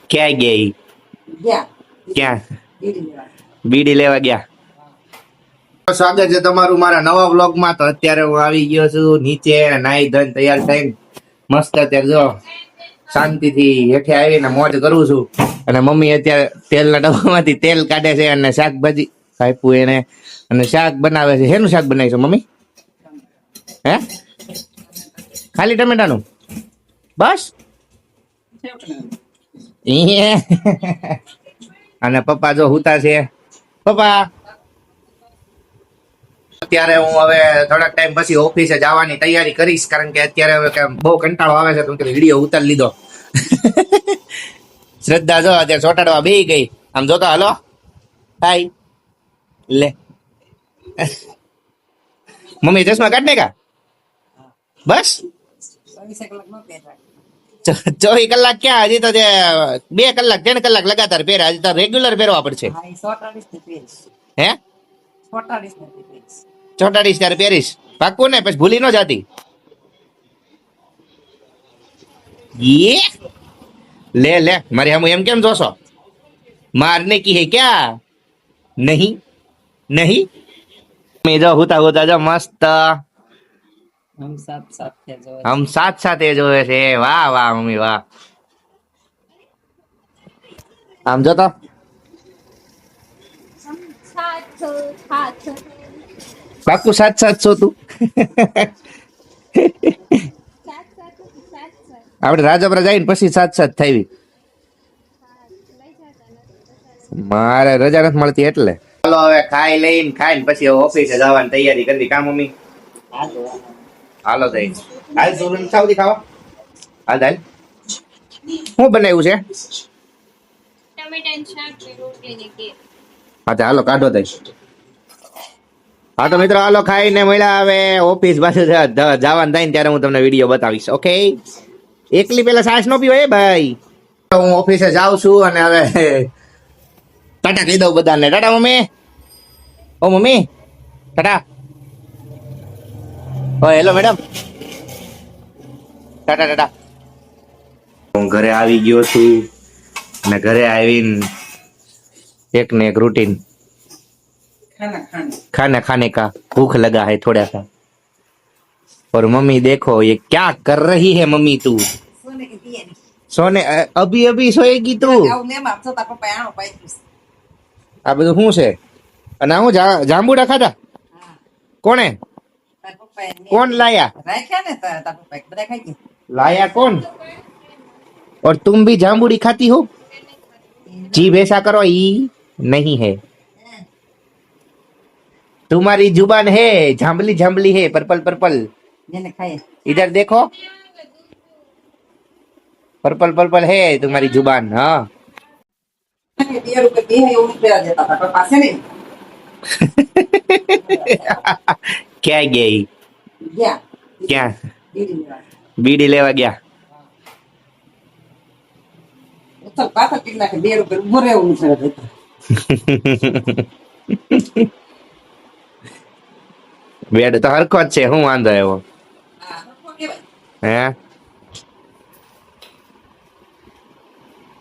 ક્યાં ગઈ? ક્યાં? બીડી લેવા ગયા. સ્વાગત છે તમારું મારા નવા વ્લોગમાં. તો અત્યારે હું આવી ગયો છું નીચે, નાઈ ધોઈને તૈયાર થઈને મસ્ત અત્યારે જો શાંતિથી હેઠે આવીને મોજ કરું છું. અને મમ્મી અત્યારે તેલના ડબ્બામાંથી તેલ કાઢે છે અને શાકભાજી આપ્યું એને અને શાક બનાવે છે. શેનું શાક બનાવી છે મમ્મી? હે, ખાલી ટમેટાનું? બસ. અને પપ્પા જો હુતા છે. પપ્પા અત્યારે હું હવે થોડાક ટાઈમ પછી ઓફિસે જવાની તૈયારી કરીશ, કારણ કે અત્યારે હવે બહુ કંટાળો આવે છે તો વિડીયો ઉતારી લીધો. શ્રદ્ધા જો અત્યારે ચોટાડવા બેહી ગઈ. આમ જોતો હાલો હાય લે. મમ્મી ચશ્મા કાઢ ને કા બસ. 24 કલાક ક્યાં, હજી તો 2 કલાક 3 કલાક લગાતાર પહેરે. હજી તો રેગ્યુલર પહેરવા પડશે. હે 44 ત્યારે પહેરીશ પાક્કું ને? પછી ભૂલી ન જાતી. લે લે મારી હમ એમ કેમ જોશો? મારને કી હે ક્યા? નહીં નહીં. મેં જો હોતા હોતા જો મસ્ત હમ સાથ સાથે જોવે છે. વાહ વાહ મમ્મી વાહ. આમ જો તો પાક્કું સાથ સાથ છો તું. આપણે રાજપરા જઈને પછી સાથ સાથ થાવી. મારે રજા નથી મળતી એટલે. ચાલો હવે ખાઈ લઈને ખાઈને પછી ઓફિસે જવાની તૈયારી કરવી. કા મમ્મી? હાલો તઈ હાલ સોનું સાઉદી ખાવા. હાલ હાલ. શું બનાવ્યું છે? હા તો હાલો કાઢો તઈ. હા તો મિત્રો હાલો ખાઈને મળ્યા. હવે ઓફિસ પાસે જવાનું થાય ને ત્યારે હું તમને વિડીયો બતાવીશ. ઓકે, એકલી પેલા સાસ નો પીવો એ ભાઈ. હું ઓફિસે જાઉં છું અને હવે ટાટા કહી દઉં બધાને. ટાટા મમ્મી. ઓ મમ્મી ટાટા. ઓ હેલો મેડમ. ટાટા ટાટા. હું ઘરે આવી ગયો છું અને ઘરે આવીને एक ने एक रूटीन खाना खाने का भूख लगा है थोड़ा सा. और मम्मी देखो ये क्या कर रही है मम्मी तू? सोने अभी अभी सोएगी તું? આ બધું શું છે? અને હું જાંબુડા ખાધા? કોણે? कौन लाया? लाया कौन? और तुम भी जामुड़ी खाती हो? जीभ ऐसा करो ई नहीं है. तुम्हारी जुबान है झांबली झांबली है, पर्पल पर्पल. इधर देखो, पर्पल पर्पल है तुम्हारी जुबान. हाँ. क्या गई? क्या? बीड़ी लेवा गया. બેડ તો હરખો જ છે. હું વાંધો એવો? હે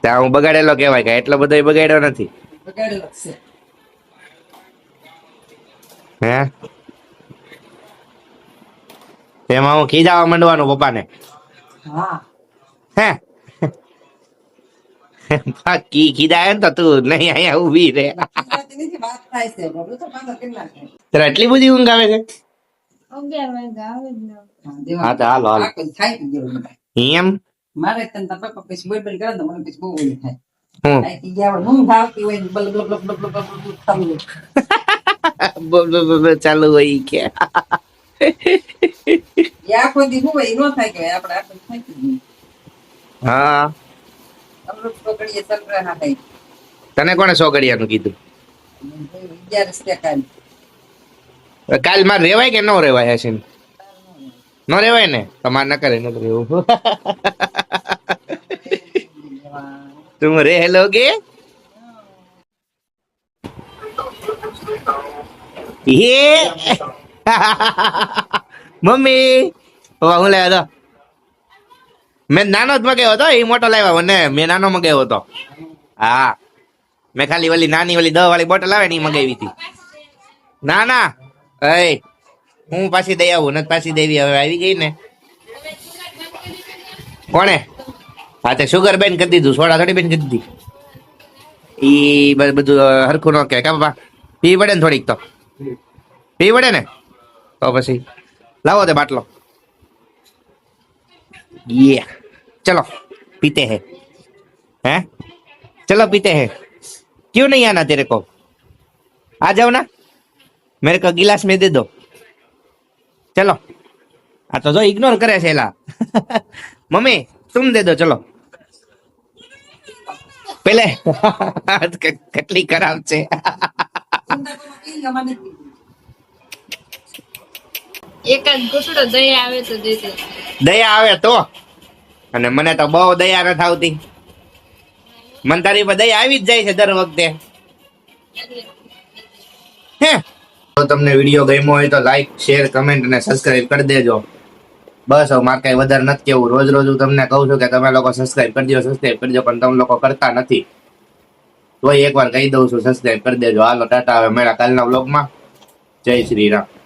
ત્યાં હું બગાડેલો કેવાય કે? એટલો બધો બગાડ્યો નથી. હે એમાં હું ખીજાવા માંડવાનું પપ્પાને? હે બાકી ખીજાય ને તો તું નહીં અહીંયા ઉભી રે. તારે એટલી બધી ઊંઘ આવે છે? હા તો હાલો હાલો. એમ મારે તને પપ્પા પછી બોલ બોલ કરે ને મને પછી બહુ ઓલી થાય. ચાલુ હોય કે હા. તને કોને 100 ઘડિયાનું કીધું? કાલ મારે રેવાય કે ન રેવાય? હશે ન રેવાય ને? તમારે ન કરે ન રેવું. तुम रह लोगे? ये मम्मी હું લાવ્યો હતો મેં નાનો જ મગાવ્યો હતો એ મોટો લાવ્યો ને મેં નાનો મગાવ્યો હતો હા મેં ખાલી ઓલી નાની ઓલી 10 વાળી બોટલ આવે ને એ મગાવી હતી ના ના એ હું પાછી દઈ આવું નથી પાછી દેવી હવે આવી ગઈ ને કોણે હા તે શુગર બેન કરી દીધું સોડા થોડી બેન કરી દીધી ઈ બધું હરખું ન કે બાપા પી પડે ને થોડીક તો પી પડે ને તો પછી લાવો તે બાટલો ये चलो पीते हैं चलो पीते हैं क्यों नहीं आना तेरे को आ जाओ ना मेरे को गिलास में दे दो चलो आ तो जो इग्नोर करे છે એલા મમ્મી तुम दे दो चलो પેલે કેટલી ખરાબ છે એકાદ ઘૂંટડો દયા આવે તો દેજે દયા આવે તો અને મને તો બહુ દયા નથી આવતી મને તારી પર દયા આવી જ જાય છે દર વખતે હે તો તમને વિડીયો ગમ્યો હોય તો લાઈક શેર કમેન્ટ અને સબસ્ક્રાઇબ કરી દેજો બસ હવે મારે કઈ વધારે નથી કેવું રોજ રોજ હું તમને કહું છું કે તમે લોકો સબસ્ક્રાઇબ કરી દો પણ તમે લોકો કરતા નથી તોય એકવાર કહી દઉં છું સબસ્ક્રાઇબ કરી દેજો હાલો ટાટા હવે મળ્યા કાલના વ્લોગમાં જય શ્રી રામ